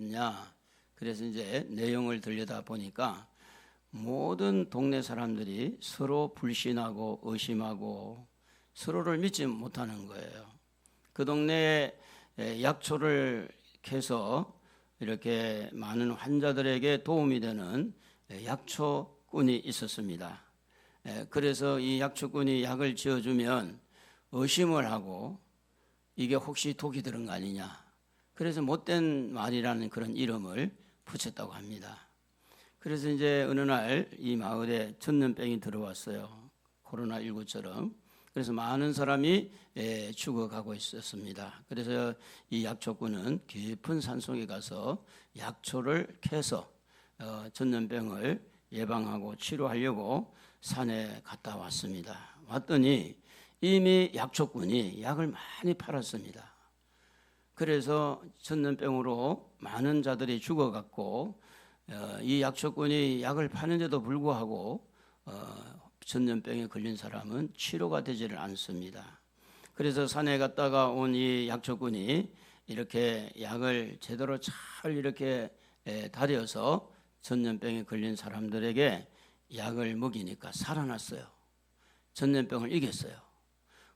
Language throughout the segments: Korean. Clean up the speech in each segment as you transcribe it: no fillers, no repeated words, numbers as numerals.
냐 그래서 이제 내용을 들여다 보니까 모든 동네 사람들이 서로 불신하고 의심하고 서로를 믿지 못하는 거예요. 그 동네에 약초를 캐서 이렇게 많은 환자들에게 도움이 되는 약초꾼이 있었습니다. 그래서 이 약초꾼이 약을 지어주면 의심을 하고 이게 혹시 독이 들은 거 아니냐. 그래서 못된 말이라는 그런 이름을 붙였다고 합니다. 그래서 이제 어느 날 이 마을에 전염병이 들어왔어요. 코로나19처럼. 그래서 많은 사람이 죽어가고 있었습니다. 그래서 이 약초꾼은 깊은 산속에 가서 약초를 캐서 전염병을 예방하고 치료하려고 산에 갔다 왔습니다. 왔더니 이미 약초꾼이 약을 많이 팔았습니다. 그래서 전염병으로 많은 자들이 죽어갔고 이 약초꾼이 약을 파는데도 불구하고 전염병에 걸린 사람은 치료가 되지를 않습니다. 그래서 산에 갔다가 온 이 약초꾼이 이렇게 약을 제대로 잘 이렇게 다려서 전염병에 걸린 사람들에게 약을 먹이니까 살아났어요. 전염병을 이겼어요.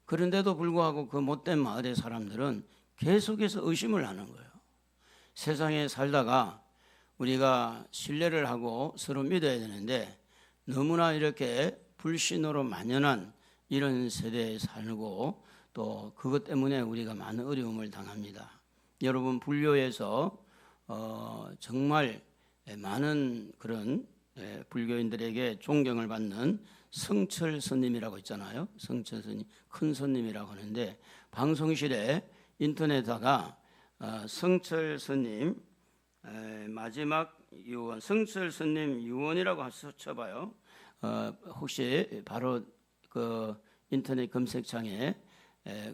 그런데도 불구하고 그 못된 마을의 사람들은 계속해서 의심을 하는 거예요. 세상에 살다가 우리가 신뢰를 하고 서로 믿어야 되는데 너무나 이렇게 불신으로 만연한 이런 세대에 살고 또 그것 때문에 우리가 많은 어려움을 당합니다. 여러분 불교에서 정말 많은 그런 불교인들에게 존경을 받는 성철 스님이라고 있잖아요. 성철 스님, 큰 스님이라고 하는데 방송실에 인터넷에다가 성철 스님 마지막 유언, 성철 스님 유언이라고 쳐봐요. 혹시 바로 그 인터넷 검색창에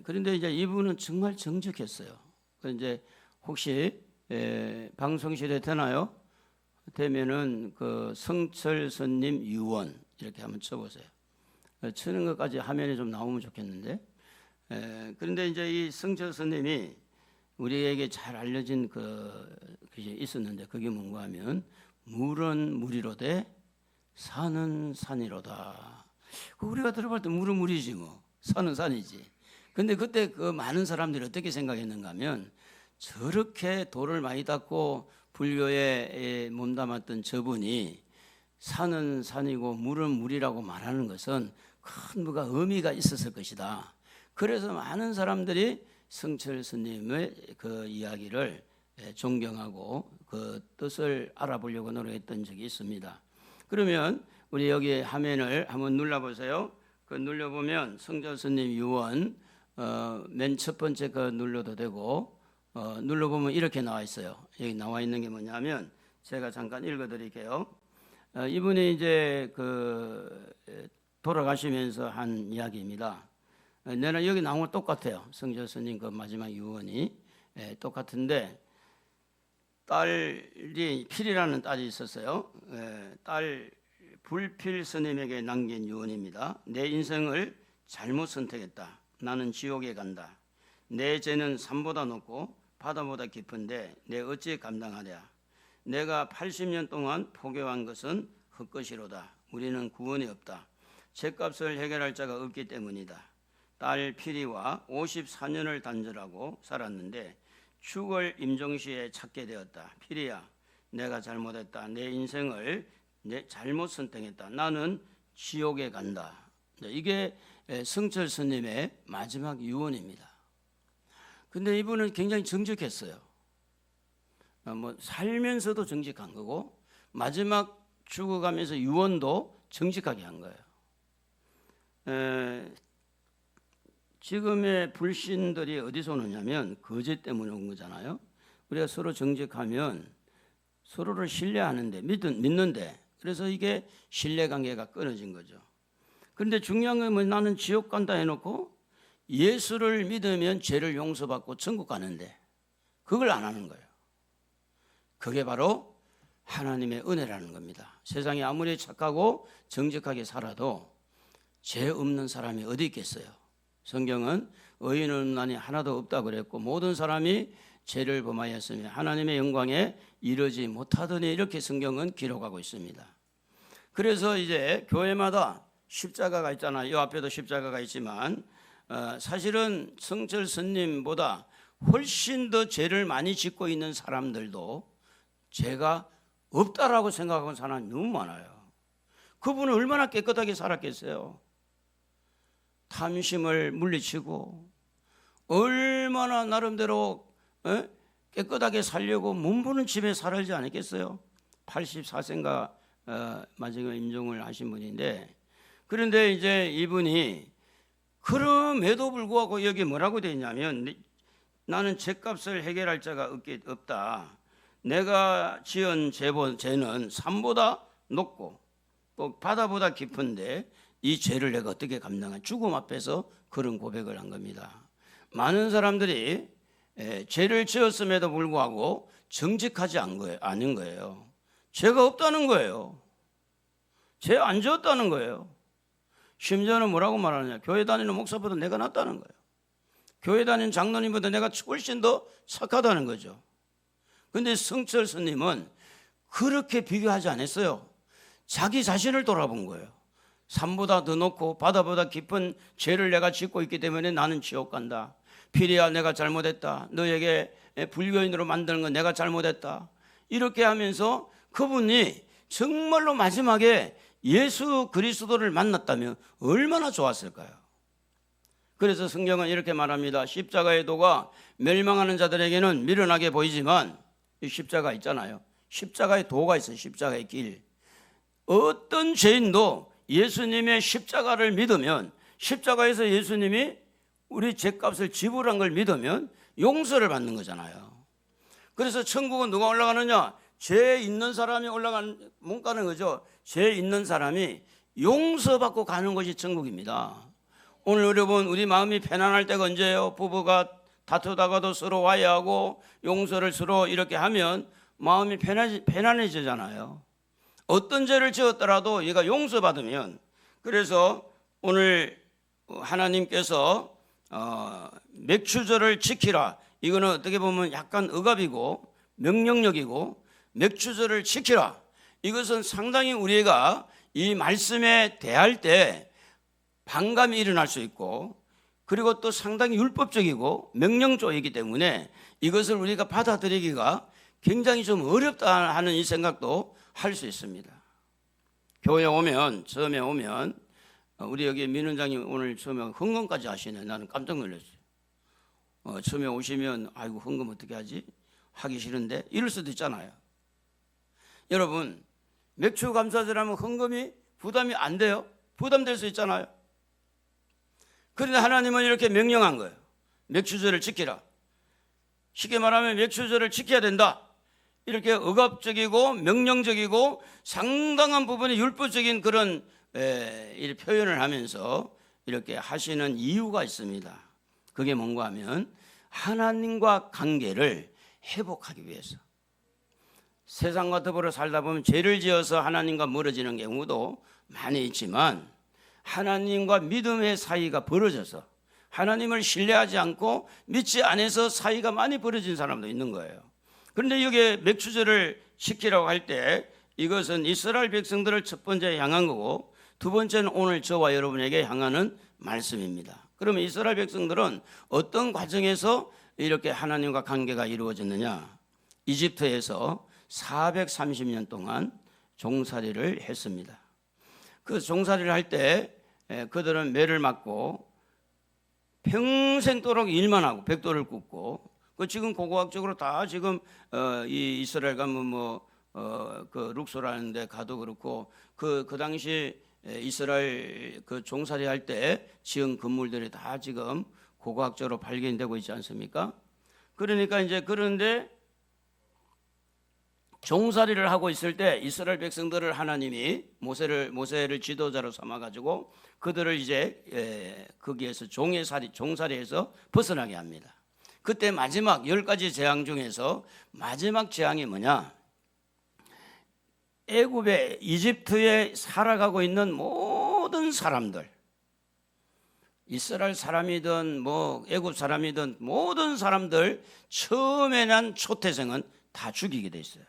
그런데 이제 이분은 정말 정직했어요. 이제 혹시 방송실에 되나요? 되면은 그 성철 스님 유언 이렇게 한번 쳐보세요. 치는 것까지 화면에 좀 나오면 좋겠는데. 그런데 이제 이 성철 스님이 우리에게 잘 알려진 그게 있었는데 그게 뭔가 하면 물은 물이로되 산은 산이로다. 우리가 들어볼 때 물은 물이지 뭐 산은 산이지. 근데 그때 그 많은 사람들이 어떻게 생각했는가 하면 저렇게 돌을 많이 닦고 불교에 몸담았던 저분이 산은 산이고 물은 물이라고 말하는 것은 큰 뭐가 의미가 있었을 것이다. 그래서 많은 사람들이 성철 스님의 그 이야기를 존경하고 그 뜻을 알아보려고 노력했던 적이 있습니다. 그러면 우리 여기 화면을 한번 눌러보세요. 그 눌러보면 성철 스님 유언 맨 첫 번째 그 눌러도 되고 눌러보면 이렇게 나와 있어요. 여기 나와 있는 게 뭐냐면 제가 잠깐 읽어드릴게요. 이분이 이제 그 돌아가시면서 한 이야기입니다. 내가 여기 나온 거 똑같아요. 성철 스님 그 마지막 유언이 똑같은데 딸이 필이라는 딸이 있었어요. 딸 불필 스님에게 남긴 유언입니다. 내 인생을 잘못 선택했다. 나는 지옥에 간다. 내 죄는 산보다 높고 바다보다 깊은데 내 어찌 감당하랴. 내가 80년 동안 포교한 것은 헛것이로다. 우리는 구원이 없다. 죄값을 해결할 자가 없기 때문이다. 딸 피리와 54년을 단절하고 살았는데 죽을 임종시에 찾게 되었다. 피리야, 내가 잘못했다. 내 인생을 잘못 선택했다. 나는 지옥에 간다. 이게 성철 스님의 마지막 유언입니다. 근데 이분은 굉장히 정직했어요. 뭐 살면서도 정직한 거고 마지막 죽어가면서 유언도 정직하게 한 거예요. 지금의 불신들이 어디서 오느냐면 거짓 때문에 온 거잖아요. 우리가 서로 정직하면 서로를 신뢰하는데 믿는데 그래서 이게 신뢰관계가 끊어진 거죠. 그런데 중요한 건 뭐 나는 지옥 간다 해놓고 예수를 믿으면 죄를 용서받고 천국 가는데 그걸 안 하는 거예요. 그게 바로 하나님의 은혜라는 겁니다. 세상에 아무리 착하고 정직하게 살아도 죄 없는 사람이 어디 있겠어요. 성경은 의인 없나니 하나도 없다 그랬고 모든 사람이 죄를 범하였으며 하나님의 영광에 이르지 못하더니 이렇게 성경은 기록하고 있습니다. 그래서 이제 교회마다 십자가가 있잖아요. 이 앞에도 십자가가 있지만 사실은 성철 스님보다 훨씬 더 죄를 많이 짓고 있는 사람들도 죄가 없다라고 생각하는 사람이 너무 많아요. 그분은 얼마나 깨끗하게 살았겠어요. 탐심을 물리치고 얼마나 나름대로 깨끗하게 살려고 몸부는 집에 살지 않았겠어요. 84세인가 마지막 임종을 하신 분인데, 그런데 이제 이분이 그럼에도 불구하고 여기 뭐라고 되어 있냐면 나는 죄값을 해결할 자가 없다. 내가 지은 죄는 산보다 높고 또 바다보다 깊은데 이 죄를 내가 어떻게 감당한, 죽음 앞에서 그런 고백을 한 겁니다. 많은 사람들이 죄를 지었음에도 불구하고 정직하지 않은 거예요. 죄가 없다는 거예요. 죄 안 지었다는 거예요. 심지어는 뭐라고 말하느냐, 교회 다니는 목사보다 내가 낫다는 거예요. 교회 다니는 장로님보다 내가 훨씬 더 착하다는 거죠. 그런데 성철 스님은 그렇게 비교하지 않았어요. 자기 자신을 돌아본 거예요. 산보다 더 높고 바다보다 깊은 죄를 내가 짓고 있기 때문에 나는 지옥 간다. 피리야, 내가 잘못했다. 너에게 불교인으로 만드는 건 내가 잘못했다. 이렇게 하면서 그분이 정말로 마지막에 예수 그리스도를 만났다면 얼마나 좋았을까요? 그래서 성경은 이렇게 말합니다. 십자가의 도가 멸망하는 자들에게는 미련하게 보이지만, 이 십자가 있잖아요. 십자가의 도가 있어요. 십자가의 길. 어떤 죄인도 예수님의 십자가를 믿으면, 십자가에서 예수님이 우리 죄값을 지불한 걸 믿으면 용서를 받는 거잖아요. 그래서 천국은 누가 올라가느냐? 죄 있는 사람이 못 가는 거죠. 죄 있는 사람이 용서받고 가는 것이 천국입니다. 오늘 여러분, 우리 마음이 편안할 때가 언제예요? 부부가 다투다가도 서로 화해하고 용서를 서로 이렇게 하면 마음이 편안해지잖아요. 어떤 죄를 지었더라도 얘가 용서받으면. 그래서 오늘 하나님께서 맥추절을 지키라, 이거는 어떻게 보면 약간 억압이고 명령력이고, 맥추절을 지키라, 이것은 상당히 우리가 이 말씀에 대할 때 반감이 일어날 수 있고, 그리고 또 상당히 율법적이고 명령조이기 때문에 이것을 우리가 받아들이기가 굉장히 좀 어렵다 하는 이 생각도 할 수 있습니다. 교회 오면, 처음에 오면, 우리 여기 민원장님 오늘 처음에 헌금까지 하시네. 나는 깜짝 놀랐어요. 처음에 오시면 아이고 헌금 어떻게 하지? 하기 싫은데 이럴 수도 있잖아요. 여러분, 맥주 감사절 하면 헌금이 부담이 안 돼요? 부담될 수 있잖아요. 그런데 하나님은 이렇게 명령한 거예요. 맥주절을 지키라. 쉽게 말하면 맥주절을 지켜야 된다. 이렇게 억압적이고 명령적이고 상당한 부분이 율법적인 그런 표현을 하면서 이렇게 하시는 이유가 있습니다. 그게 뭔가 하면 하나님과 관계를 회복하기 위해서. 세상과 더불어 살다 보면 죄를 지어서 하나님과 멀어지는 경우도 많이 있지만, 하나님과 믿음의 사이가 벌어져서 하나님을 신뢰하지 않고 믿지 않아서 사이가 많이 벌어진 사람도 있는 거예요. 그런데 여기에 맥추절을 지키라고 할 때 이것은 이스라엘 백성들을 첫 번째 향한 거고, 두 번째는 오늘 저와 여러분에게 향하는 말씀입니다. 그러면 이스라엘 백성들은 어떤 과정에서 이렇게 하나님과 관계가 이루어졌느냐? 이집트에서 430년 동안 종살이를 했습니다. 그 종살이를 할 때 그들은 매를 맞고 평생도록 일만 하고 벽돌을 굽고, 그 지금 고고학적으로 다 지금 이 이스라엘 가면 그 룩소라는 데 가도 그렇고, 그 당시 이스라엘 그 종살이 할 때 지은 건물들이 다 지금 고고학적으로 발견되고 있지 않습니까? 그러니까 이제 그런데 종살이를 하고 있을 때 이스라엘 백성들을 하나님이 모세를 지도자로 삼아가지고 그들을 이제 거기에서 종살이에서 벗어나게 합니다. 그때 마지막 10가지 재앙 중에서 마지막 재앙이 뭐냐? 애굽에 이집트에 살아가고 있는 모든 사람들, 이스라엘 사람이든 뭐 애굽 사람이든 모든 사람들 처음에 난 초태생은 다 죽이게 돼 있어요.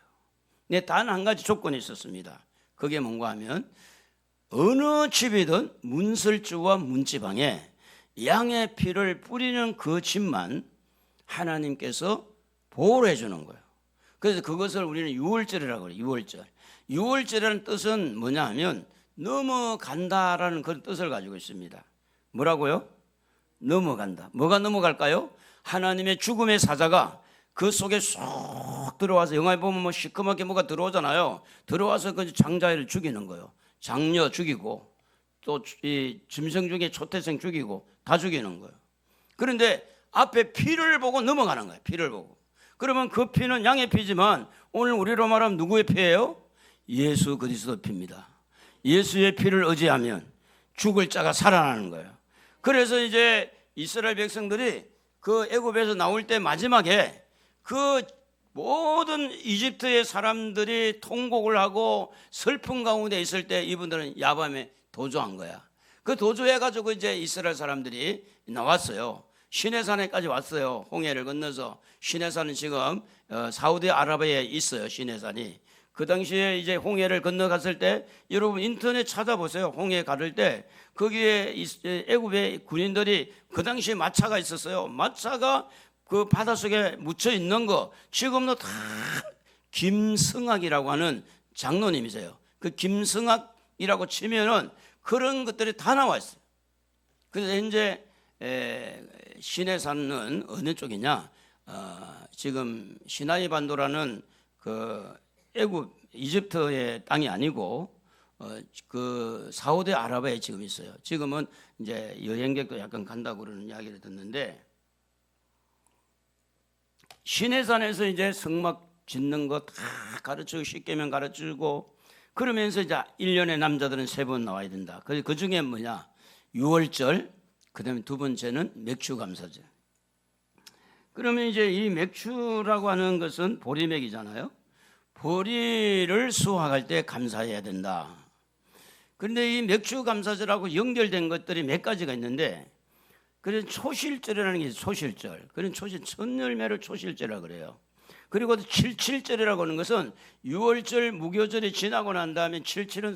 근데 단 한 가지 조건이 있었습니다. 그게 뭔가 하면 어느 집이든 문설주와 문지방에 양의 피를 뿌리는 그 집만 하나님께서 보호를 해주는 거예요. 그래서 그것을 우리는 유월절이라고 그래요. 유월절. 유월절이라는 뜻은 뭐냐 하면 넘어간다라는 그런 뜻을 가지고 있습니다. 뭐라고요? 넘어간다. 뭐가 넘어갈까요? 하나님의 죽음의 사자가 그 속에 쏙 들어와서 영화에 보면 뭐 시커멓게 뭐가 들어오잖아요. 들어와서 그 장자를 죽이는 거예요. 장녀 죽이고 또 이 짐승 중에 초태생 죽이고 다 죽이는 거예요. 그런데 앞에 피를 보고 넘어가는 거예요. 피를 보고. 그러면 그 피는 양의 피지만 오늘 우리로 말하면 누구의 피예요? 예수 그리스도 피입니다. 예수의 피를 의지하면 죽을 자가 살아나는 거예요. 그래서 이제 이스라엘 백성들이 그 애굽에서 나올 때 마지막에 그 모든 이집트의 사람들이 통곡을 하고 슬픈 가운데 있을 때 이분들은 야밤에 도주한 거야. 그 도주해가지고 이제 이스라엘 사람들이 나왔어요. 시내산에까지 왔어요. 홍해를 건너서. 시내산은 지금 사우디아라비아에 있어요. 시내산이. 그 당시에 이제 홍해를 건너갔을 때 여러분 인터넷 찾아보세요. 홍해 가를 때 거기에 애굽의 군인들이 그 당시에 마차가 있었어요. 마차가 그 바닷속에 묻혀 있는 거 지금도 다 김승학이라고 하는 장로님이세요. 그 김승학이라고 치면은 그런 것들이 다 나와 있어요. 그래서 현재 시내산은 어느 쪽이냐? 지금 시나이 반도라는 그 애굽 이집트의 땅이 아니고 그 사우디아라비아에 지금 있어요. 지금은 이제 여행객도 약간 간다고 그러는 이야기를 듣는데 시내산에서 이제 성막 짓는 거 다 가르치고 십계명 가르치고 그러면서 이제 1년에 남자들은 3번 나와야 된다. 그 중에 뭐냐? 유월절, 그다음에 두 번째는 맥추감사절. 그러면 이제 이 맥추라고 하는 것은 보리맥이잖아요. 보리를 수확할 때 감사해야 된다. 그런데 이 맥추감사절하고 연결된 것들이 몇 가지가 있는데 그래서 초실절이라는 게 있어요. 초실절. 그런 첫 열매를 초실절이라고 그래요. 그리고 77절이라고 하는 것은 6월절 무교절이 지나고 난 다음에 77은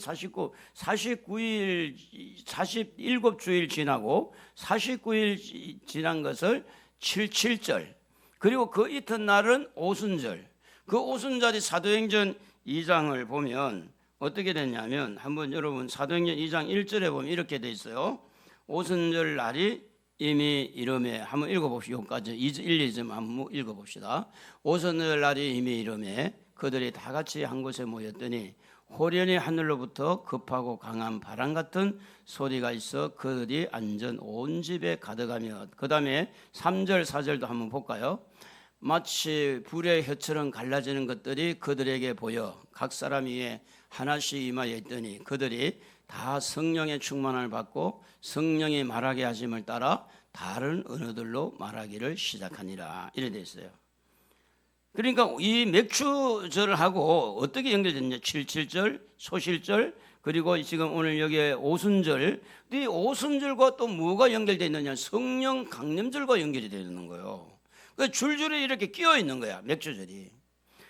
49일 47주일 지나고 49일 지난 것을 77절. 그리고 그 이튿날은 오순절. 그 오순절이 사도행전 2장을 보면 어떻게 됐냐면 한번 여러분 사도행전 2장 1절에 보면 이렇게 돼 있어요. 오순절 날이 이미 이름에 한번 읽어봅시다. 여기까지 1, 2점 한번 읽어봅시다. 오순절 날이 이미 이름에 그들이 다 같이 한 곳에 모였더니 호련히 하늘로부터 급하고 강한 바람 같은 소리가 있어 그들이 완전 온 집에 가득하며 그 다음에 3절 4절도 한번 볼까요? 마치 불의 혀처럼 갈라지는 것들이 그들에게 보여 각 사람 위에 하나씩 임하여 있더니 그들이 다 성령의 충만을 받고 성령이 말하게 하심을 따라 다른 언어들로 말하기를 시작하니라. 이래 돼 있어요. 그러니까 이 맥추절하고 어떻게 연결됐냐? 77절, 소실절, 그리고 지금 오늘 여기에 오순절. 이 오순절과 또 뭐가 연결되어 있느냐? 성령 강림절과 연결이 되어 있는 거예요. 그 줄줄이 이렇게 끼어 있는 거야, 맥추절이.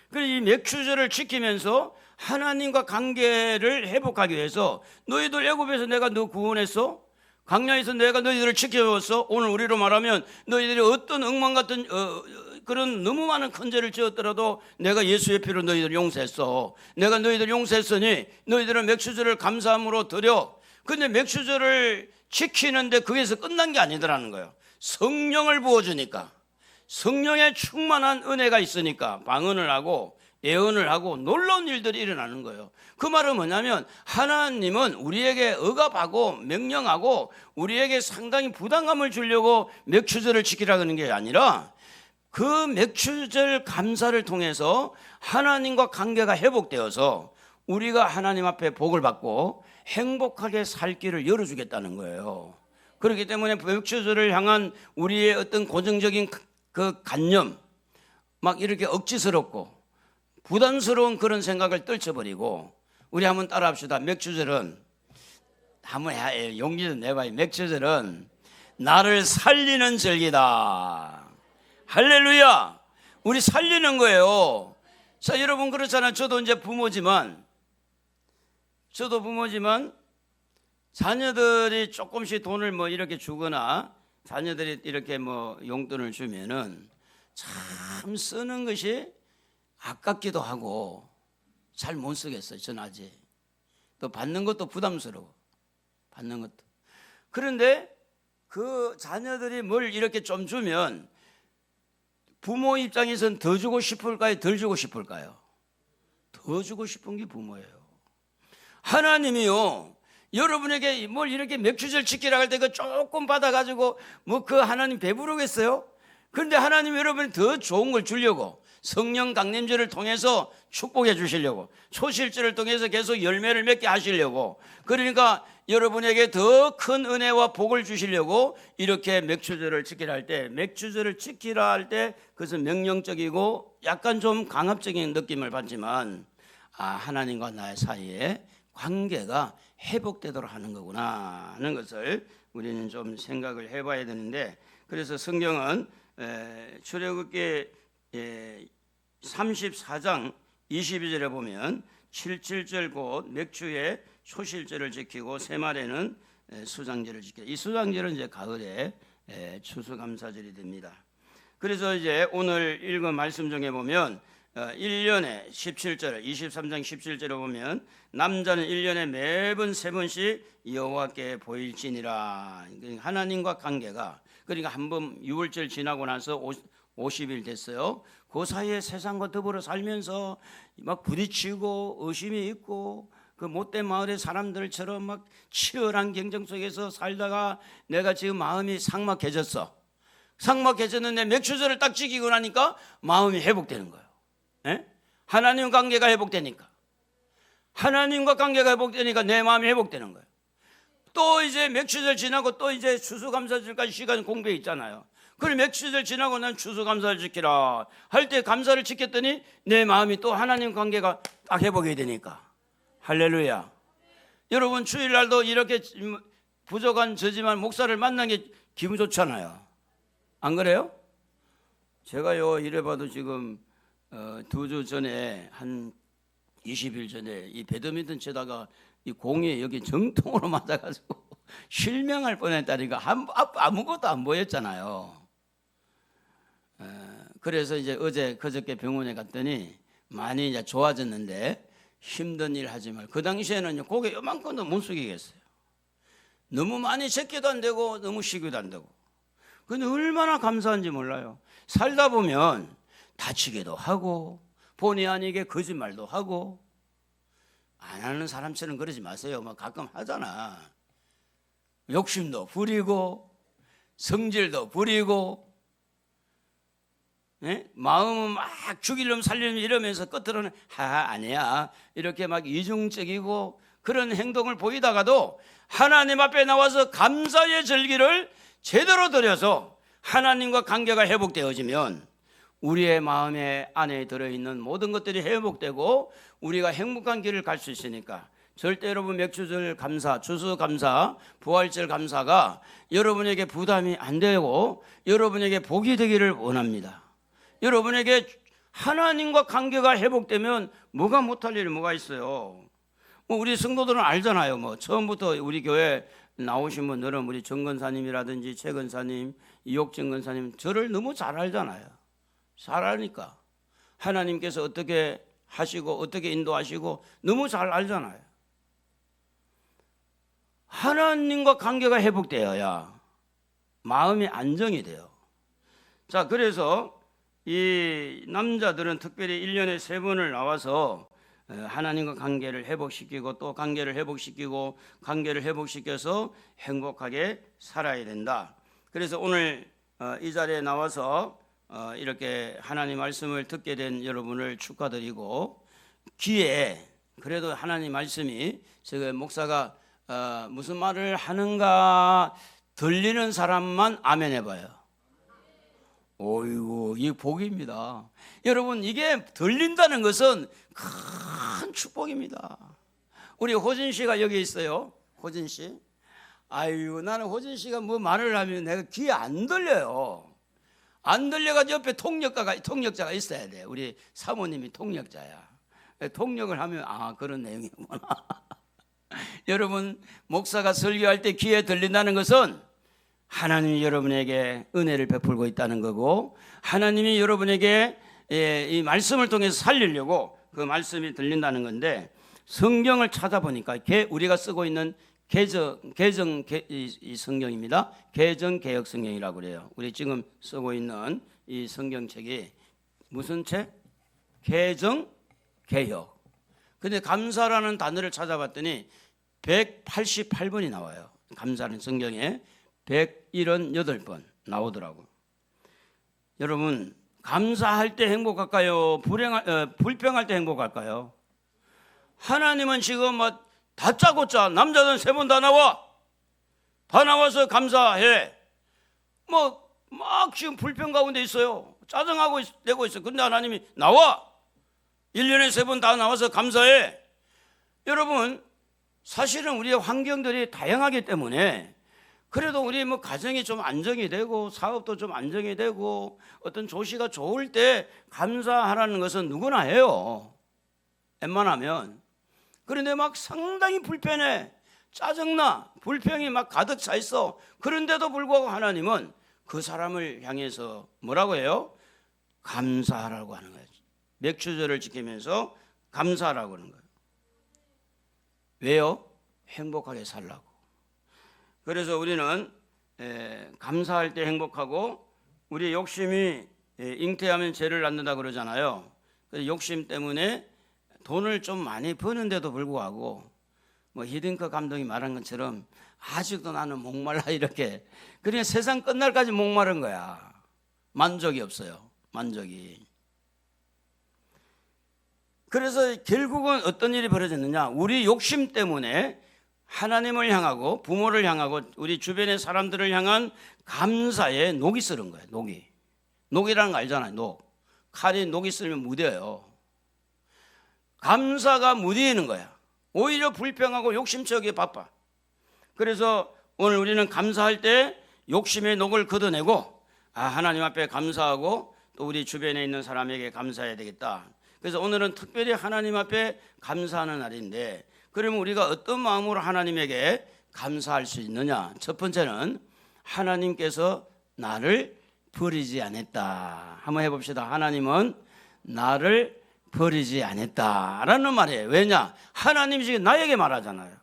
그래서 이 맥추절을 지키면서 하나님과 관계를 회복하기 위해서 너희들 애굽에서 내가 너 구원했어? 광야에서 내가 너희들을 지켜줬어? 오늘 우리로 말하면 너희들이 어떤 엉망 같은 그런 너무 많은 큰 죄를 지었더라도 내가 예수의 피로 너희들을 용서했어. 내가 너희들을 용서했으니 너희들은 맥추절을 감사함으로 드려. 근데 맥추절을 지키는데 거기서 끝난 게 아니더라는 거예요. 성령을 부어주니까 성령의 충만한 은혜가 있으니까 방언을 하고 예언을 하고 놀라운 일들이 일어나는 거예요. 그 말은 뭐냐면 하나님은 우리에게 억압하고 명령하고 우리에게 상당히 부담감을 주려고 맥추절을 지키라는 게 아니라 그 맥추절 감사를 통해서 하나님과 관계가 회복되어서 우리가 하나님 앞에 복을 받고 행복하게 살 길을 열어주겠다는 거예요. 그렇기 때문에 맥추절을 향한 우리의 어떤 고정적인 그 관념 막 이렇게 억지스럽고 부담스러운 그런 생각을 떨쳐버리고 우리 한번 따라합시다. 맥추절은 한번 용기 좀 내봐요. 맥추절은 나를 살리는 절기다. 할렐루야. 우리 살리는 거예요. 자, 여러분 그렇잖아요. 저도 이제 부모지만 자녀들이 조금씩 돈을 뭐 이렇게 주거나 자녀들이 이렇게 뭐 용돈을 주면은 참 쓰는 것이 아깝기도 하고 잘 못 쓰겠어요. 전 아직. 또 받는 것도 부담스러워. 받는 것도. 그런데 그 자녀들이 뭘 이렇게 좀 주면 부모 입장에서는 더 주고 싶을까요? 덜 주고 싶을까요? 더 주고 싶은 게 부모예요. 하나님이요, 여러분에게 뭘 이렇게 맥주절 지키라 할 때 그 조금 받아가지고 뭐 그 하나님 배부르겠어요? 그런데 하나님 여러분이 더 좋은 걸 주려고 성령 강림절을 통해서 축복해 주시려고 초실절을 통해서 계속 열매를 맺게 하시려고, 그러니까 여러분에게 더 큰 은혜와 복을 주시려고 이렇게 맥주절을 지키라 할 때, 맥주절을 지키라 할 때 그것은 명령적이고 약간 좀 강압적인 느낌을 받지만 하나님과 나의 사이에 관계가 회복되도록 하는 거구나 하는 것을 우리는 좀 생각을 해봐야 되는데, 그래서 성경은 출애굽기 34장 22절에 보면 77절 곧 맥주의 초실절을 지키고 새말에는 수장절을 지키라. 이 수장절은 이제 가을에 추수감사절이 됩니다. 그래서 이제 오늘 읽은 말씀 중에 보면 1년에 17절 23장 17절에 보면 남자는 1년에 매번 3번씩 여호와께 보일지니라. 하나님과 관계가, 그러니까 한번 6월절 지나고 나서 50일 됐어요. 그 사이에 세상과 더불어 살면서 막 부딪히고 의심이 있고 그 못된 마을의 사람들처럼 막 치열한 경쟁 속에서 살다가 내가 지금 마음이 삭막해졌어. 삭막해졌는데 맥주절을 딱 지키고 나니까 마음이 회복되는 거예요. 에? 하나님 관계가 회복되니까, 하나님과 관계가 회복되니까 내 마음이 회복되는 거예요. 또 이제 맥주절 지나고 또 이제 추수감사절까지 시간 공백 있잖아요. 그럼 맥주절 지나고 난 추수감사를 지키라 할 때 감사를 지켰더니 내 마음이 또 하나님 관계가 딱 회복이 되니까 할렐루야. 여러분 주일날도 이렇게 부족한 저지만 목사를 만난 게 기분 좋잖아요. 안 그래요? 제가요 이래봐도 지금 2주 전에 한 20일 전에 이 배드민턴 치다가 이 공이 여기 정통으로 맞아가지고 실명할 뻔했다니까 아무것도 안 보였잖아요. 그래서 이제 그저께 병원에 갔더니 많이 이제 좋아졌는데 힘든 일 하지 말고, 그 당시에는 고개 요만큼도 못 숙이겠어요. 너무 많이 제껴도 안 되고 너무 쉬기도 안 되고. 근데 얼마나 감사한지 몰라요. 살다 보면 다치기도 하고 본의 아니게 거짓말도 하고. 안 하는 사람처럼 그러지 마세요. 막 가끔 하잖아. 욕심도 부리고 성질도 부리고, 마음은 막 죽이려면 살리려면 이러면서 끝으로는 아니야 이렇게 막 이중적이고 그런 행동을 보이다가도 하나님 앞에 나와서 감사의 절기를 제대로 드려서 하나님과 관계가 회복되어지면 우리의 마음에 안에 들어있는 모든 것들이 회복되고 우리가 행복한 길을 갈 수 있으니까 절대 여러분 맥주절 감사, 추수감사, 부활절 감사가 여러분에게 부담이 안 되고 여러분에게 복이 되기를 원합니다. 여러분에게 하나님과 관계가 회복되면 뭐가 못할 일이 뭐가 있어요. 우리 성도들은 알잖아요. 처음부터 우리 교회 나오신 분들은 우리 정건사님이라든지 최건사님, 이옥정 건사님 저를 너무 잘 알잖아요. 잘 아니까 하나님께서 어떻게 하시고 어떻게 인도하시고 너무 잘 알잖아요. 하나님과 관계가 회복되어야 마음이 안정이 돼요. 자, 그래서 이 남자들은 특별히 1년에 3번을 나와서 하나님과 관계를 회복시키고 또 관계를 회복시키고 관계를 회복시켜서 행복하게 살아야 된다. 그래서 오늘 이 자리에 나와서 이렇게 하나님 말씀을 듣게 된 여러분을 축하드리고, 귀에 그래도 하나님 말씀이 제가 목사가 무슨 말을 하는가 들리는 사람만 아멘 해봐요. 어이구, 이 복입니다. 여러분, 이게 들린다는 것은 큰 축복입니다. 우리 호진 씨가 여기 있어요. 호진 씨. 아유, 나는 호진 씨가 뭐 말을 하면 내가 귀에 안 들려요. 안 들려가지고 옆에 통역자가 있어야 돼. 우리 사모님이 통역자야. 통역을 하면 그런 내용이구나. 여러분, 목사가 설교할 때 귀에 들린다는 것은 하나님이 여러분에게 은혜를 베풀고 있다는 거고, 하나님이 여러분에게 이 말씀을 통해서 살리려고 그 말씀이 들린다는 건데, 성경을 찾아보니까 우리가 쓰고 있는 이 성경입니다. 개정개혁 성경이라고 그래요. 우리 지금 쓰고 있는 이 성경책이 무슨 책? 개정개혁. 근데 감사라는 단어를 찾아봤더니 188번이 나와요. 감사는 성경에 178번 나오더라고. 여러분, 감사할 때 행복할까요? 불평할 때 행복할까요? 하나님은 지금 막 다짜고짜 남자들은 3번 다 나와서 감사해. 막 지금 불평 가운데 있어요. 짜증하고 내고 있어요. 근데 하나님이 나와. 1년에 3번 다 나와서 감사해. 여러분, 사실은 우리의 환경들이 다양하기 때문에 그래도 우리 가정이 좀 안정이 되고 사업도 좀 안정이 되고 어떤 조시가 좋을 때 감사하라는 것은 누구나 해요. 웬만하면. 그런데 막 상당히 불편해, 짜증나, 불평이 막 가득 차 있어. 그런데도 불구하고 하나님은 그 사람을 향해서 뭐라고 해요? 감사하라고 하는 거예요. 맥주절을 지키면서 감사하라고 하는 거예요. 왜요? 행복하게 살라고. 그래서 우리는 감사할 때 행복하고, 우리 욕심이 잉태하면 죄를 낳는다 그러잖아요. 그래서 욕심 때문에 돈을 좀 많이 버는데도 불구하고 히딩크 감독이 말한 것처럼 아직도 나는 목말라 이렇게. 그러니까 세상 끝날까지 목마른 거야. 만족이 없어요. 만족이. 그래서 결국은 어떤 일이 벌어졌느냐, 우리 욕심 때문에 하나님을 향하고 부모를 향하고 우리 주변의 사람들을 향한 감사에 녹이 쓰는 거예요. 녹이라는 거 알잖아요. 칼이 녹이 쓰면 무뎌요. 감사가 무디는 거야. 오히려 불평하고 욕심채우기에 바빠. 그래서 오늘 우리는 감사할 때 욕심의 녹을 걷어내고 하나님 앞에 감사하고 또 우리 주변에 있는 사람에게 감사해야 되겠다. 그래서 오늘은 특별히 하나님 앞에 감사하는 날인데, 그러면 우리가 어떤 마음으로 하나님에게 감사할 수 있느냐? 첫 번째는 하나님께서 나를 버리지 않았다. 한번 해봅시다. 하나님은 나를 버리지 않았다라는 말이에요. 왜냐? 하나님이 지금 나에게 말하잖아요.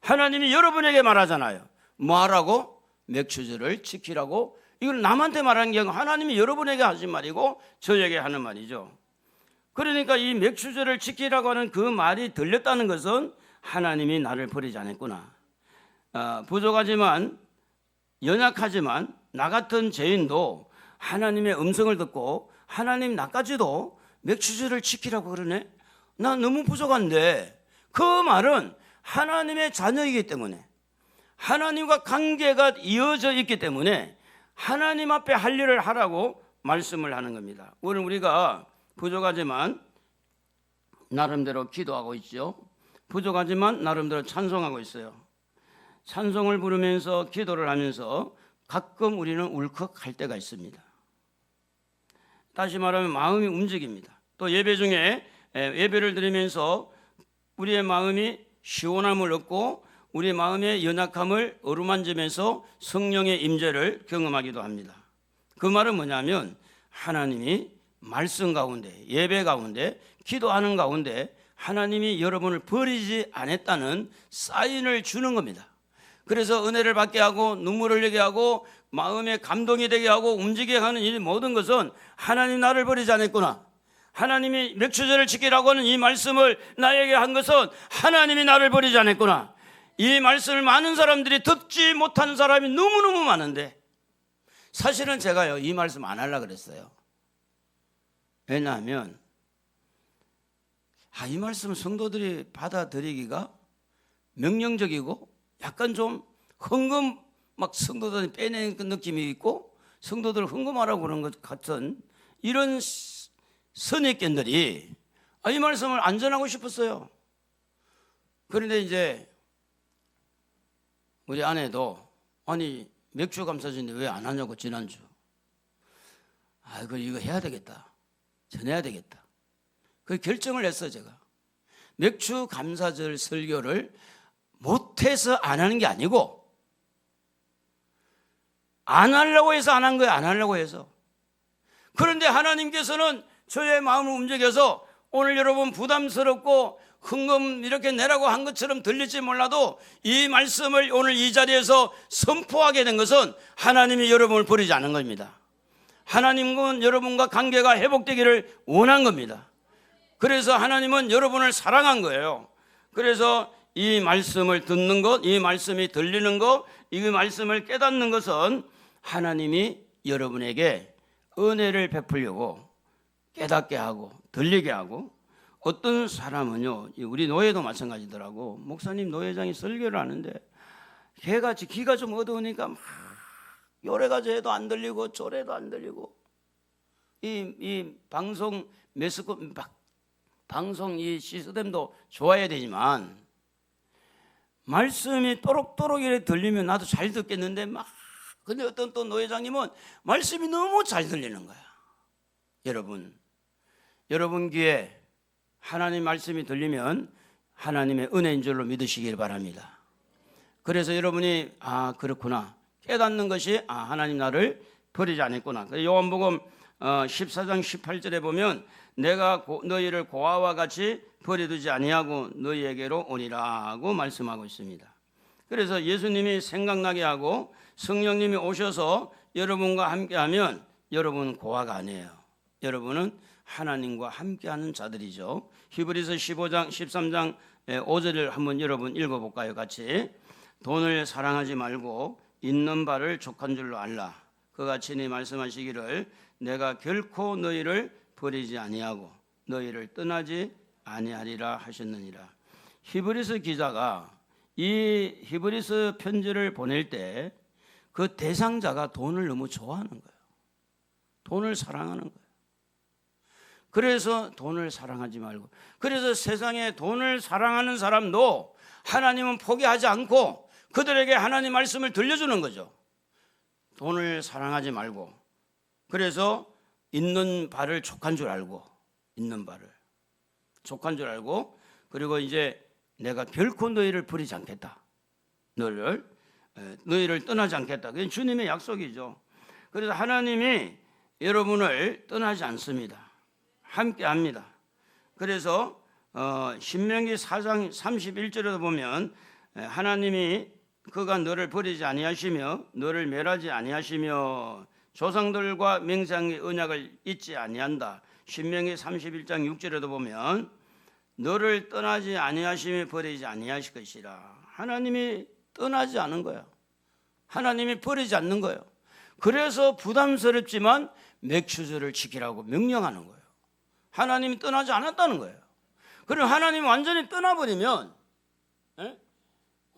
하나님이 여러분에게 말하잖아요. 뭐 하라고? 맥주절을 지키라고. 이걸 남한테 말하는 게 아니고 하나님이 여러분에게 하신 말이고 저에게 하는 말이죠. 그러니까 이 맥주절을 지키라고 하는 그 말이 들렸다는 것은 하나님이 나를 버리지 않았구나. 부족하지만, 연약하지만 나 같은 죄인도 하나님의 음성을 듣고 하나님 나까지도 맥주절을 지키라고 그러네. 나 너무 부족한데. 그 말은 하나님의 자녀이기 때문에, 하나님과 관계가 이어져 있기 때문에 하나님 앞에 할 일을 하라고 말씀을 하는 겁니다. 오늘 우리가 부족하지만 나름대로 기도하고 있죠. 부족하지만 나름대로 찬송하고 있어요. 찬송을 부르면서 기도를 하면서 가끔 우리는 울컥할 때가 있습니다. 다시 말하면 마음이 움직입니다. 또 예배 중에 예배를 드리면서 우리의 마음이 시원함을 얻고 우리의 마음의 연약함을 어루만지면서 성령의 임재를 경험하기도 합니다. 그 말은 뭐냐면 하나님이 말씀 가운데, 예배 가운데, 기도하는 가운데 하나님이 여러분을 버리지 않았다는 사인을 주는 겁니다. 그래서 은혜를 받게 하고 눈물을 흘리게 하고 마음에 감동이 되게 하고 움직이게 하는 이 모든 것은 하나님 나를 버리지 않았구나. 하나님이 맥주절을 지키라고 하는 이 말씀을 나에게 한 것은 하나님이 나를 버리지 않았구나. 이 말씀을 많은 사람들이 듣지 못하는 사람이 너무너무 많은데, 사실은 제가요 이 말씀 안 하려고 그랬어요. 왜냐하면 이 말씀을 성도들이 받아들이기가 명령적이고 약간 좀 흥금, 막 성도들이 빼내는 느낌이 있고 성도들을 흥금하라고 그런 것 같은 이런 선입견들이 이 말씀을 안 전하고 싶었어요. 그런데 이제 우리 아내도 아니 맥주 감사주인데 왜 안 하냐고 지난주. 아이고 이거 해야 되겠다. 전해야 되겠다. 그 결정을 했어 제가. 맥주 감사절 설교를 못해서 안 하는 게 아니고 안 하려고 해서 안 한 거예요. 안 하려고 해서. 그런데 하나님께서는 저의 마음을 움직여서 오늘 여러분 부담스럽고 헌금 이렇게 내라고 한 것처럼 들릴지 몰라도 이 말씀을 오늘 이 자리에서 선포하게 된 것은 하나님이 여러분을 버리지 않은 겁니다. 하나님은 여러분과 관계가 회복되기를 원한 겁니다. 그래서 하나님은 여러분을 사랑한 거예요. 그래서 이 말씀을 듣는 것, 이 말씀이 들리는 것, 이 말씀을 깨닫는 것은 하나님이 여러분에게 은혜를 베풀려고 깨닫게 하고 들리게 하고, 어떤 사람은요, 우리 노예도 마찬가지더라고. 목사님 노예장이 설교를 하는데 개같이 귀가 좀 어두우니까 막 요래가지고 해도 안 들리고 저래도 안 들리고, 이 방송 매스컴 방송 이 시스템도 좋아야 되지만 말씀이 또록또록 이렇게 들리면 나도 잘 듣겠는데 막, 근데 어떤 또 노회장님은 말씀이 너무 잘 들리는 거야. 여러분 귀에 하나님 말씀이 들리면 하나님의 은혜인 줄로 믿으시길 바랍니다. 그래서 여러분이 그렇구나 깨닫는 것이 하나님 나를 버리지 않았구나. 요한복음 14장 18절에 보면 내가 너희를 고아와 같이 버려두지 아니하고 너희에게로 오리라고 말씀하고 있습니다. 그래서 예수님이 생각나게 하고 성령님이 오셔서 여러분과 함께하면 여러분은 고아가 아니에요. 여러분은 하나님과 함께하는 자들이죠. 히브리서 15장 13장 5절을 한번 여러분 읽어볼까요? 같이. 돈을 사랑하지 말고 있는 바를 족한 줄로 알라. 그가 친히 말씀하시기를 내가 결코 너희를 버리지 아니하고 너희를 떠나지 아니하리라 하셨느니라. 히브리서 기자가 이 히브리서 편지를 보낼 때 그 대상자가 돈을 너무 좋아하는 거예요. 돈을 사랑하는 거예요. 그래서 돈을 사랑하지 말고, 그래서 세상에 돈을 사랑하는 사람도 하나님은 포기하지 않고 그들에게 하나님 말씀을 들려주는 거죠. 돈을 사랑하지 말고, 그래서 있는 바를 족한 줄 알고, 있는 바를 족한 줄 알고, 그리고 이제 내가 결코 너희를 버리지 않겠다. 너희를 떠나지 않겠다. 그게 주님의 약속이죠. 그래서 하나님이 여러분을 떠나지 않습니다. 함께합니다. 그래서 신명기 4장 31절에도 보면 하나님이 그가 너를 버리지 아니하시며 너를 멸하지 아니하시며 조상들과 맹세한 언약을 잊지 아니한다. 신명기 31장 6절에도 보면 너를 떠나지 아니하시며 버리지 아니하실 것이라. 하나님이 떠나지 않은 거예요. 하나님이 버리지 않는 거예요. 그래서 부담스럽지만 맥주절을 지키라고 명령하는 거예요. 하나님이 떠나지 않았다는 거예요. 그럼 하나님이 완전히 떠나버리면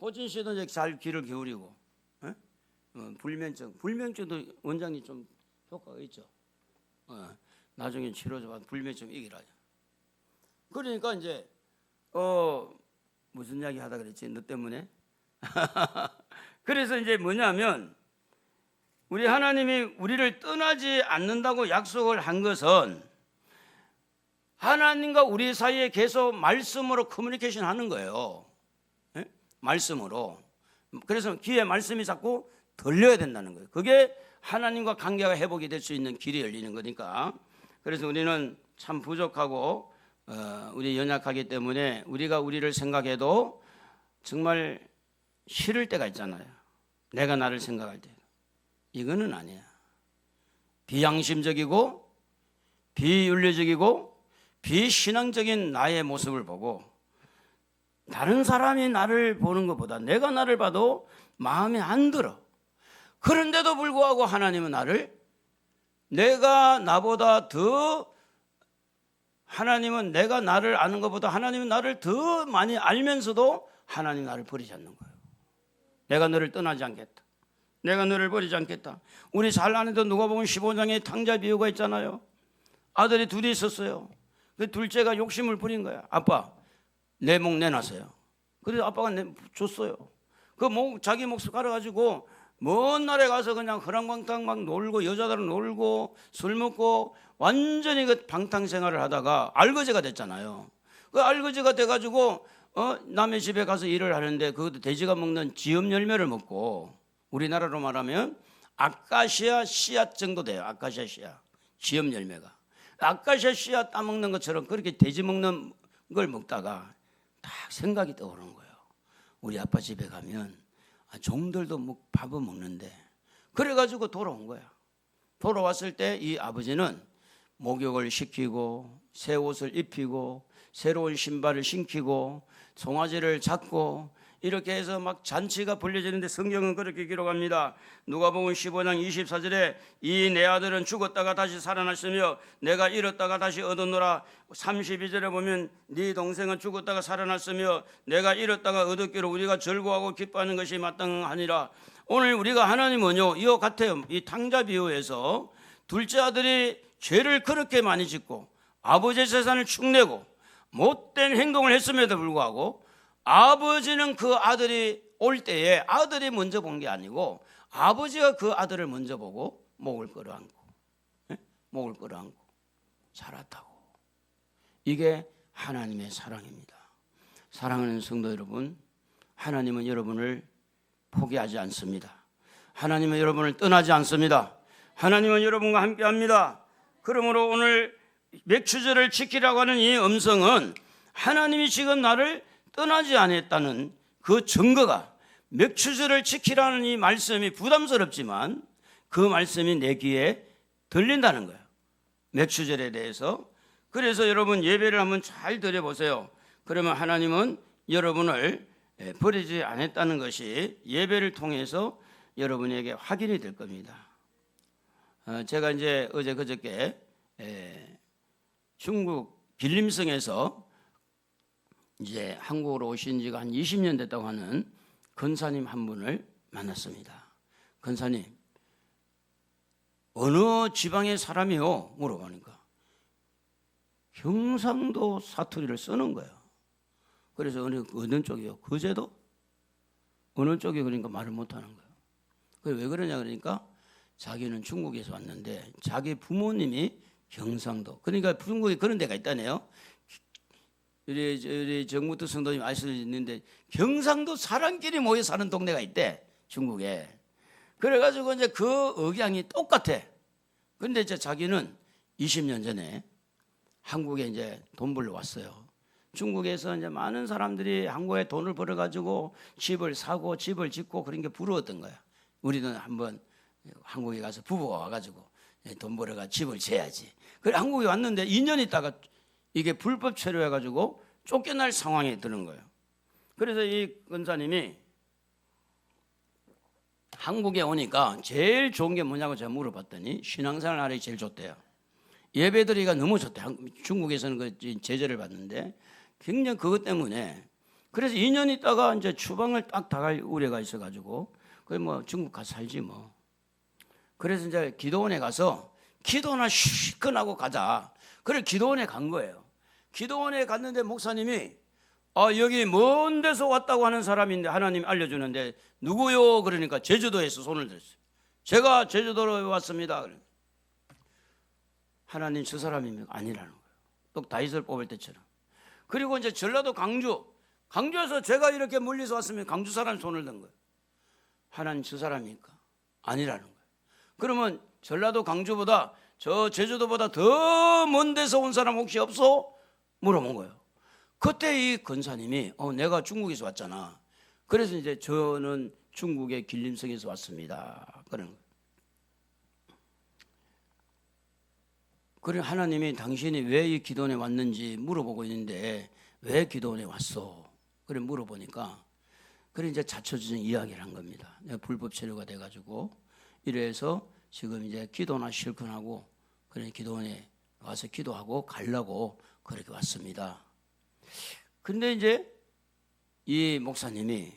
호진 씨도 이제 잘 귀를 기울이고 불면증도 원장님 좀 효과가 있죠. 나중에 치료 좀 불면증 이기라. 그러니까 이제 무슨 이야기 하다 그랬지? 너 때문에? 그래서 이제 뭐냐면 우리 하나님이 우리를 떠나지 않는다고 약속을 한 것은 하나님과 우리 사이에 계속 말씀으로 커뮤니케이션 하는 거예요. 말씀으로. 그래서 귀에 말씀이 자꾸 들려야 된다는 거예요. 그게 하나님과 관계가 회복이 될 수 있는 길이 열리는 거니까. 그래서 우리는 참 부족하고 우리 연약하기 때문에 우리가 우리를 생각해도 정말 싫을 때가 있잖아요. 내가 나를 생각할 때. 이거는 아니야. 비양심적이고 비윤리적이고 비신앙적인 나의 모습을 보고 다른 사람이 나를 보는 것보다 내가 나를 봐도 마음에 안 들어. 그런데도 불구하고 하나님은 내가 나보다 더, 하나님은 내가 나를 아는 것보다 하나님은 나를 더 많이 알면서도 하나님 나를 버리지 않는 거예요. 내가 너를 떠나지 않겠다. 내가 너를 버리지 않겠다. 우리 잘 아는데 누가복음 15장에 탕자 비유가 있잖아요. 아들이 둘이 있었어요. 그 둘째가 욕심을 부린 거야. 아빠 내 목 내놨어요. 그래서 아빠가 줬어요. 자기 목숨 갈아가지고 먼 나라에 가서 그냥 허랑방탕 막 놀고 여자들은 놀고 술 먹고 완전히 그 방탕 생활을 하다가 알거지가 됐잖아요. 그 알거지가 돼가지고 남의 집에 가서 일을 하는데 그것도 돼지가 먹는 지엽 열매를 먹고, 우리나라로 말하면 아카시아 씨앗 정도 돼요. 아카시아 씨앗, 지엽 열매가 아카시아 씨앗 따먹는 것처럼 그렇게 돼지 먹는 걸 먹다가 딱 생각이 떠오르는 거예요. 우리 아빠 집에 가면 종들도 밥을 먹는데, 그래가지고 돌아온 거야. 돌아왔을 때 이 아버지는 목욕을 시키고 새 옷을 입히고 새로운 신발을 신기고 송아지를 잡고 이렇게 해서 막 잔치가 벌려지는데, 성경은 그렇게 기록합니다. 누가복음 15장 24절에 이 내 아들은 죽었다가 다시 살아났으며 내가 잃었다가 다시 얻었노라. 32절에 보면 네 동생은 죽었다가 살아났으며 내가 잃었다가 얻었기로 우리가 즐거워하고 기뻐하는 것이 마땅하니라. 오늘 우리가 하나님은요 이와 같아요. 이 탕자 비유에서 둘째 아들이 죄를 그렇게 많이 짓고 아버지의 재산을 축내고 못된 행동을 했음에도 불구하고, 아버지는 그 아들이 올 때에 아들이 먼저 본 게 아니고 아버지가 그 아들을 먼저 보고 목을 끌어안고, 목을 끌어안고 살았다고. 이게 하나님의 사랑입니다. 사랑하는 성도 여러분, 하나님은 여러분을 포기하지 않습니다. 하나님은 여러분을 떠나지 않습니다. 하나님은 여러분과 함께합니다. 그러므로 오늘 맥추절을 지키라고 하는 이 음성은 하나님이 지금 나를 떠나지 않았다는 그 증거가, 맥추절을 지키라는 이 말씀이 부담스럽지만 그 말씀이 내 귀에 들린다는 거예요. 맥추절에 대해서. 그래서 여러분 예배를 한번 잘 드려보세요. 그러면 하나님은 여러분을 버리지 않았다는 것이 예배를 통해서 여러분에게 확인이 될 겁니다. 제가 이제 어제 그저께 중국 빌림성에서 이제 한국으로 오신 지가 한 20년 됐다고 하는 권사님 한 분을 만났습니다. 권사님, 어느 지방의 사람이요? 물어보니까 경상도 사투리를 쓰는 거예요. 그래서 어느 쪽이요? 거제도? 어느 쪽이? 그러니까 말을 못하는 거예요. 왜 그러냐 그러니까 자기는 중국에서 왔는데 자기 부모님이 경상도, 그러니까 중국에 그런 데가 있다네요. 우리 정무도 성도님 아실 수 있는데 경상도 사람끼리 모여 사는 동네가 있대, 중국에. 그래가지고 이제 그 억양이 똑같아. 근데 이제 자기는 20년 전에 한국에 이제 돈 벌러 왔어요. 중국에서 이제 많은 사람들이 한국에 돈을 벌어가지고 집을 사고 집을 짓고 그런 게 부러웠던 거야. 우리는 한번 한국에 가서 부부가 와가지고 돈 벌어가 집을 지어야지. 그래 한국에 왔는데 2년 있다가 이게 불법 체류해가지고 쫓겨날 상황에 드는 거예요. 그래서 이 권사님이 한국에 오니까 제일 좋은 게 뭐냐고 제가 물어봤더니 신앙생활 하기 제일 좋대요. 예배드리기가 너무 좋대. 중국에서는 그 제재를 받는데 굉장히 그것 때문에. 그래서 2년 있다가 이제 추방을 딱 당할 우려가 있어가지고 그래 뭐 중국 가서 살지 뭐. 그래서 이제 기도원에 가서 기도나 시큰하고 가자. 그래 기도원에 간 거예요. 기도원에 갔는데 목사님이 여기 먼 데서 왔다고 하는 사람인데 하나님 알려주는데 누구요? 그러니까 제주도에서 손을 들었어요. 제가 제주도로 왔습니다. 하나님 저 사람이 아니라는 거예요. 또 다윗을 뽑을 때처럼. 그리고 이제 전라도 강주에서 제가 이렇게 멀리서 왔으면 강주 사람 손을 든 거예요. 하나님 저 사람이니까 아니라는 거예요. 그러면 전라도 강주보다 저 제주도보다 더 먼 데서 온 사람 혹시 없어? 물어본 거예요. 그때 이 권사님이 내가 중국에서 왔잖아. 그래서 이제 저는 중국의 길림성에서 왔습니다. 그러는 거예요. 그래 하나님이 당신이 왜 이 기도원에 왔는지 물어보고 있는데 왜 기도원에 왔어? 그래 물어보니까 그래 이제 자초지종 이야기를 한 겁니다. 내가 불법 체류가 돼가지고 이래서 지금 이제 기도나 실컷하고 그래 기도원에 와서 기도하고 가려고 그렇게 왔습니다. 근데 이제 이 목사님이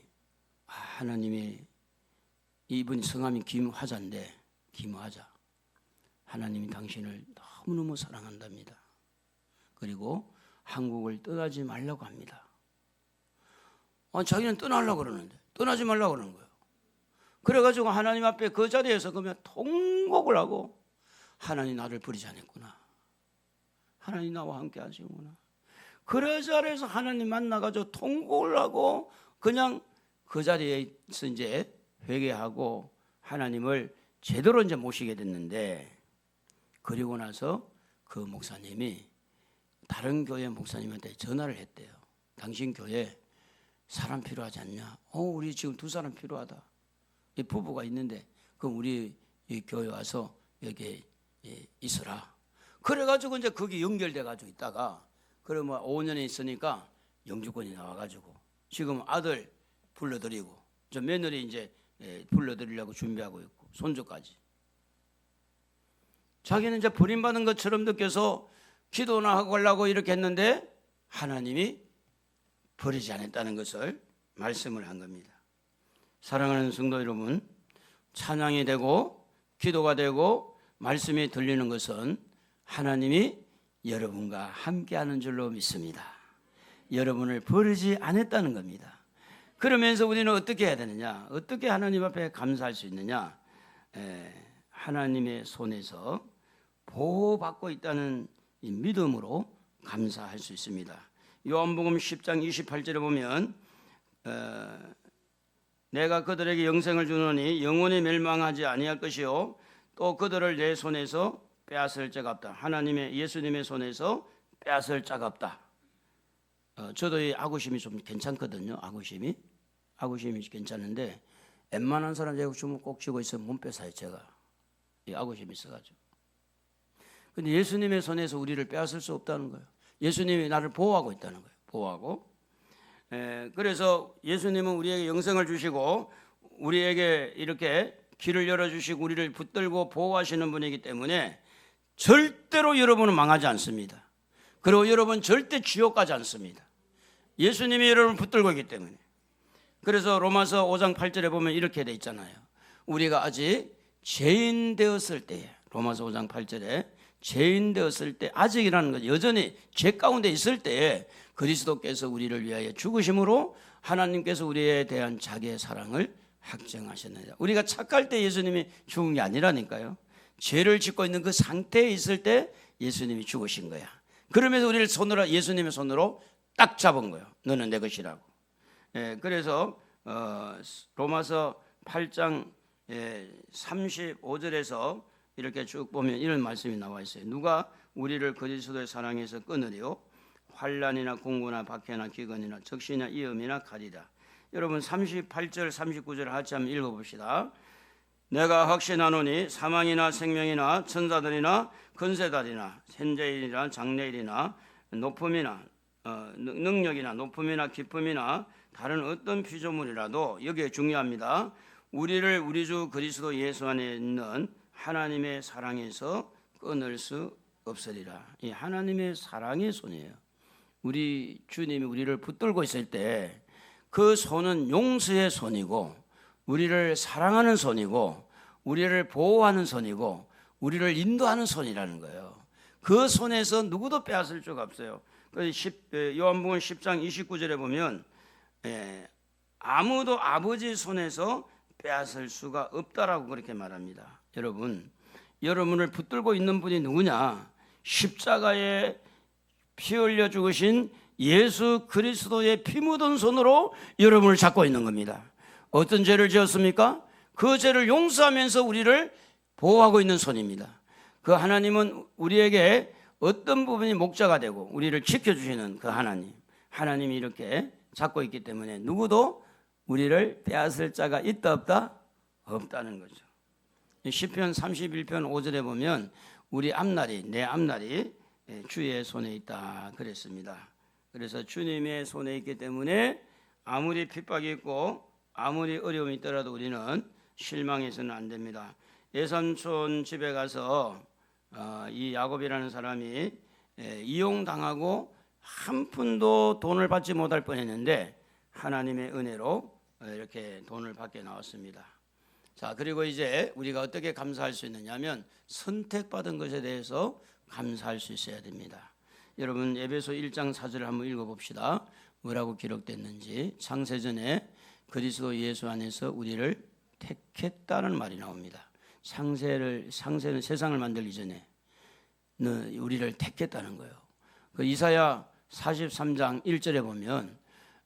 하나님이 이분 성함이 김화자인데 김화자 하나님이 당신을 너무너무 사랑한답니다. 그리고 한국을 떠나지 말라고 합니다. 자기는 떠나려고 그러는데 떠나지 말라고 그러는 거예요. 그래가지고 하나님 앞에 그 자리에서 그러면 통곡을 하고, 하나님 나를 버리지 않았구나, 하나님 나와 함께 하시구나. 그 자리에서 하나님 만나가지고 통곡을 하고 그냥 그 자리에서 이제 회개하고 하나님을 제대로 이제 모시게 됐는데, 그리고 나서 그 목사님이 다른 교회 목사님한테 전화를 했대요. 당신 교회 사람 필요하지 않냐? 우리 지금 2사람 필요하다. 이 부부가 있는데 그럼 우리 이 교회 와서 여기 있으라. 그래가지고 이제 거기 연결돼가지고 있다가, 그러면 5년에 있으니까 영주권이 나와가지고 지금 아들 불러드리고 저 며느리 이제 불러드리려고 준비하고 있고 손주까지. 자기는 이제 버림받은 것처럼 느껴서 기도나 하고 하려고 이렇게 했는데 하나님이 버리지 않았다는 것을 말씀을 한 겁니다. 사랑하는 성도 여러분, 찬양이 되고 기도가 되고 말씀이 들리는 것은 하나님이 여러분과 함께하는 줄로 믿습니다. 여러분을 버리지 않았다는 겁니다. 그러면서 우리는 어떻게 해야 되느냐? 어떻게 하나님 앞에 감사할 수 있느냐? 하나님의 손에서 보호받고 있다는 이 믿음으로 감사할 수 있습니다. 요한복음 10장 28절에 보면 내가 그들에게 영생을 주노니 영원히 멸망하지 아니할 것이요 또 그들을 내 손에서 빼앗을 자가 없다. 하나님의 예수님의 손에서 빼앗을 자가 없다. 저도 이 아구심이 좀 괜찮거든요. 아구심이 괜찮은데 웬만한 사람 제가 춤을 꼭 쥐고 있으면 못 뺏어요. 제가 이 아구심이 있어가지고. 근데 예수님의 손에서 우리를 빼앗을 수 없다는 거예요. 예수님이 나를 보호하고 있다는 거예요. 보호하고. 그래서 예수님은 우리에게 영생을 주시고 우리에게 이렇게 길을 열어주시고 우리를 붙들고 보호하시는 분이기 때문에 절대로 여러분은 망하지 않습니다. 그리고 여러분 절대 지옥 가지 않습니다. 예수님이 여러분을 붙들고 있기 때문에. 그래서 로마서 5장 8절에 보면 이렇게 돼 있잖아요. 우리가 아직 죄인 되었을 때에, 로마서 5장 8절에 죄인 되었을 때, 아직이라는 것, 여전히 죄 가운데 있을 때에 그리스도께서 우리를 위하여 죽으심으로 하나님께서 우리에 대한 자기의 사랑을 확증하셨느니라. 우리가 착할 때 예수님이 죽은 게 아니라니까요. 죄를 짓고 있는 그 상태에 있을 때 예수님이 죽으신 거야. 그러면서 우리를 손으로, 예수님의 손으로 딱 잡은 거예요. 너는 내 것이라고. 그래서 로마서 8장 35절에서 이렇게 쭉 보면 이런 말씀이 나와 있어요. 누가 우리를 그리스도의 사랑에서 끊으리요? 환난이나 공고나 박해나 기근이나 적신이나 위험이나 칼이다. 여러분 38절 39절 같이 한번 읽어봅시다. 내가 확신하노니 사망이나 생명이나 천사들이나 권세달이나 현재일이나 장래일이나 높음이나 능력이나 높음이나 기쁨이나 다른 어떤 피조물이라도, 여기에 중요합니다. 우리를 우리 주 그리스도 예수 안에 있는 하나님의 사랑에서 끊을 수 없으리라. 이 하나님의 사랑의 손이에요. 우리 주님이 우리를 붙들고 있을 때 그 손은 용서의 손이고 우리를 사랑하는 손이고 우리를 보호하는 손이고 우리를 인도하는 손이라는 거예요. 그 손에서 누구도 빼앗을 수가 없어요. 요한복음 10장 29절에 보면 아무도 아버지 손에서 빼앗을 수가 없다라고 그렇게 말합니다. 여러분을 붙들고 있는 분이 누구냐? 십자가에 피 흘려 죽으신 예수 그리스도의 피 묻은 손으로 여러분을 잡고 있는 겁니다. 어떤 죄를 지었습니까? 그 죄를 용서하면서 우리를 보호하고 있는 손입니다. 그 하나님은 우리에게 어떤 부분이 목자가 되고 우리를 지켜주시는 그 하나님이 이렇게 잡고 있기 때문에 누구도 우리를 빼앗을 자가 있다 없다? 없다는 거죠. 시편 31편 5절에 보면 내 앞날이 주의 손에 있다 그랬습니다. 그래서 주님의 손에 있기 때문에 아무리 핍박이 있고 아무리 어려움이 있더라도 우리는 실망해서는 안 됩니다. 예삼촌 집에 가서 이 야곱이라는 사람이 이용당하고 한 푼도 돈을 받지 못할 뻔했는데 하나님의 은혜로 이렇게 돈을 받게 나왔습니다. 자, 그리고 이제 우리가 어떻게 감사할 수 있느냐면 선택받은 것에 대해서 감사할 수 있어야 됩니다. 여러분 에베소 1장 4절을 한번 읽어봅시다. 뭐라고 기록됐는지 창세전에 그리스도 예수 안에서 우리를 택했다는 말이 나옵니다. 창세는 세상을 만들기 전에 우리를 택했다는 거예요. 그 이사야 43장 1절에 보면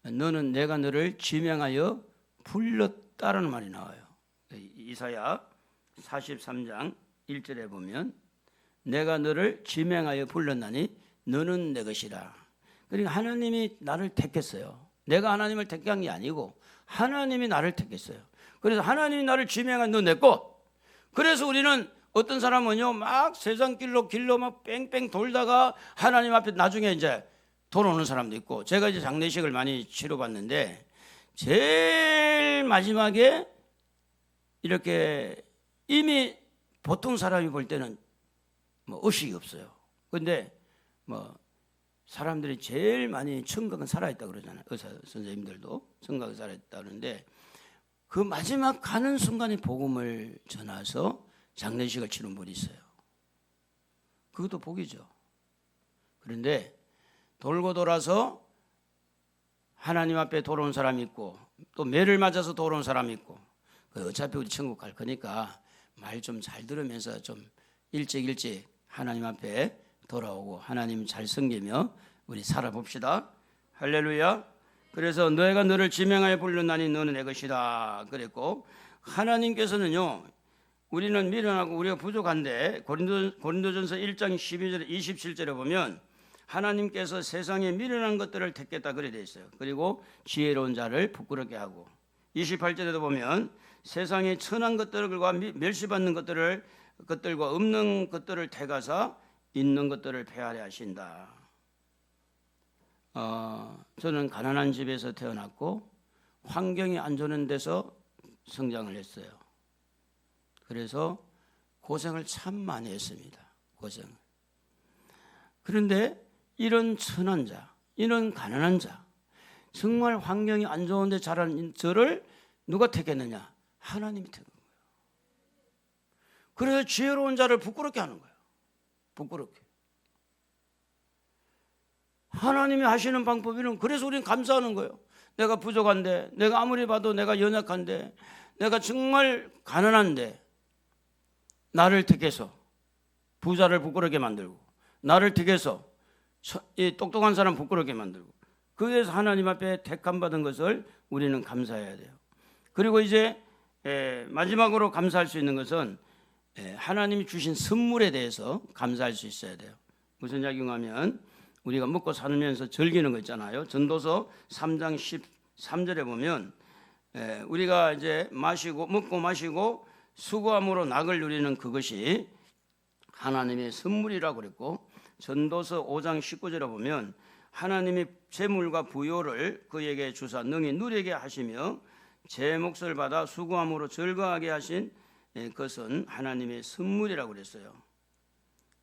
너는 내가 너를 지명하여 불렀다라는 말이 나와요. 이사야 43장 1절에 보면 내가 너를 지명하여 불렀나니 너는 내 것이라. 그러니까 하나님이 나를 택했어요. 내가 하나님을 택한 게 아니고 하나님이 나를 택했어요. 그래서 하나님이 나를 지명한 너 내 것. 그래서 우리는 어떤 사람은요 막 세상 길로 막 뺑뺑 돌다가 하나님 앞에 나중에 이제 돌아오는 사람도 있고, 제가 이제 장례식을 많이 치러봤는데 제일 마지막에 이렇게 이미 보통 사람이 볼 때는 뭐 의식이 없어요. 근데 뭐 사람들이 제일 많이 청각은 살아있다 그러잖아요. 의사 선생님들도 청각은 살아있다 그러는데 그 마지막 가는 순간에 복음을 전해서 장례식을 치른 분이 있어요. 그것도 복이죠. 그런데 돌고 돌아서 하나님 앞에 돌아온 사람이 있고 또 매를 맞아서 돌아온 사람이 있고, 어차피 우리 천국 갈 거니까 말 좀 잘 들으면서 좀 일찍 하나님 앞에 돌아오고 하나님 잘 섬기며 우리 살아봅시다. 할렐루야. 그래서 너희가 너를 지명하여 불렀나니 너는 내 것이다 그랬고, 하나님께서는요 우리는 미련하고 우리가 부족한데 고린도전서 1장 12절 27절에 보면 하나님께서 세상에 미련한 것들을 택했다 그래 돼 있어요. 그리고 지혜로운 자를 부끄럽게 하고, 28절에도 보면 세상에 천한 것들과 멸시받는 것들과 없는 것들을 택하사 있는 것들을 폐하려 하신다. 저는 가난한 집에서 태어났고 환경이 안 좋은 데서 성장을 했어요. 그래서 고생을 참 많이 했습니다. 고생을. 그런데 이런 천한 자, 이런 가난한 자, 정말 환경이 안 좋은데 자란 저를 누가 택했느냐? 하나님이 택한 거예요. 그래서 지혜로운 자를 부끄럽게 하는 거예요. 부끄럽게. 하나님이 하시는 방법이는, 그래서 우리는 감사하는 거예요. 내가 부족한데, 내가 아무리 봐도 내가 연약한데, 내가 정말 가난한데 나를 택해서 부자를 부끄럽게 만들고, 나를 택해서 이 똑똑한 사람 부끄럽게 만들고, 그래서 하나님 앞에 택함 받은 것을 우리는 감사해야 돼요. 그리고 이제 마지막으로 감사할 수 있는 것은 하나님이 주신 선물에 대해서 감사할 수 있어야 돼요. 무슨 이야기냐면 우리가 먹고 살면서 즐기는 거 있잖아요. 전도서 3장 13절에 보면 우리가 이제 먹고 마시고 수고함으로 낙을 누리는 그것이 하나님의 선물이라고 그랬고, 전도서 5장 19절에 보면 하나님이 재물과 부요를 그에게 주사 능히 누리게 하시며 제 몫을 받아 수고함으로 즐거워하게 하신 것은 하나님의 선물이라고 그랬어요.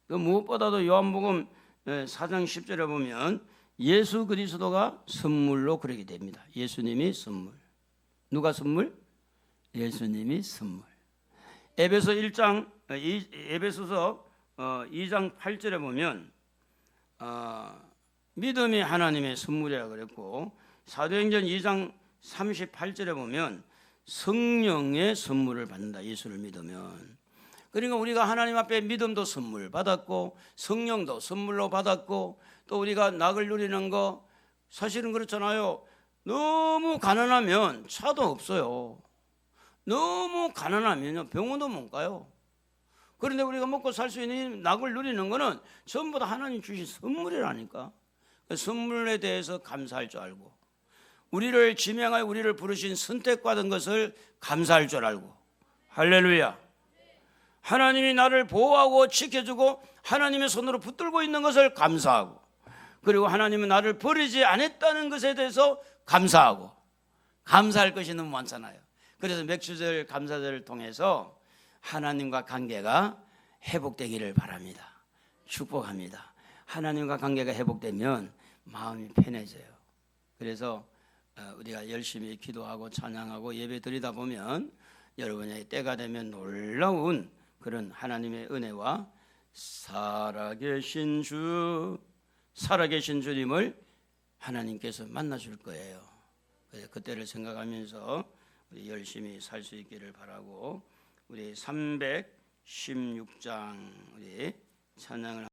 그 무엇보다도 요한복음 4장 10절에 보면 예수 그리스도가 선물로 그러게 됩니다. 예수님이 선물. 누가 선물? 예수님이 선물. 에베소서 2장 8절에 보면 믿음이 하나님의 선물이라고 그랬고, 사도행전 2장 38절에 보면 성령의 선물을 받는다. 예수를 믿으면. 그러니까 우리가 하나님 앞에 믿음도 선물 받았고 성령도 선물로 받았고, 또 우리가 낙을 누리는 거 사실은 그렇잖아요. 너무 가난하면 차도 없어요. 너무 가난하면 병원도 못 가요. 그런데 우리가 먹고 살 수 있는 낙을 누리는 거는 전부 다 하나님 주신 선물이라니까. 그 선물에 대해서 감사할 줄 알고, 우리를 지명하여 우리를 부르신 선택받은 것을 감사할 줄 알고. 할렐루야. 하나님이 나를 보호하고 지켜주고 하나님의 손으로 붙들고 있는 것을 감사하고, 그리고 하나님은 나를 버리지 않았다는 것에 대해서 감사하고. 감사할 것이 너무 많잖아요. 그래서 맥주절 감사절을 통해서 하나님과 관계가 회복되기를 바랍니다. 축복합니다. 하나님과 관계가 회복되면 마음이 편해져요. 그래서 우리가 열심히 기도하고 찬양하고 예배 드리다 보면 여러분의 때가 되면 놀라운 그런 하나님의 은혜와 살아계신 주님을 하나님께서 만나줄 거예요. 그래서 그때를 생각하면서 우리 열심히 살 수 있기를 바라고 우리 316장 우리 찬양을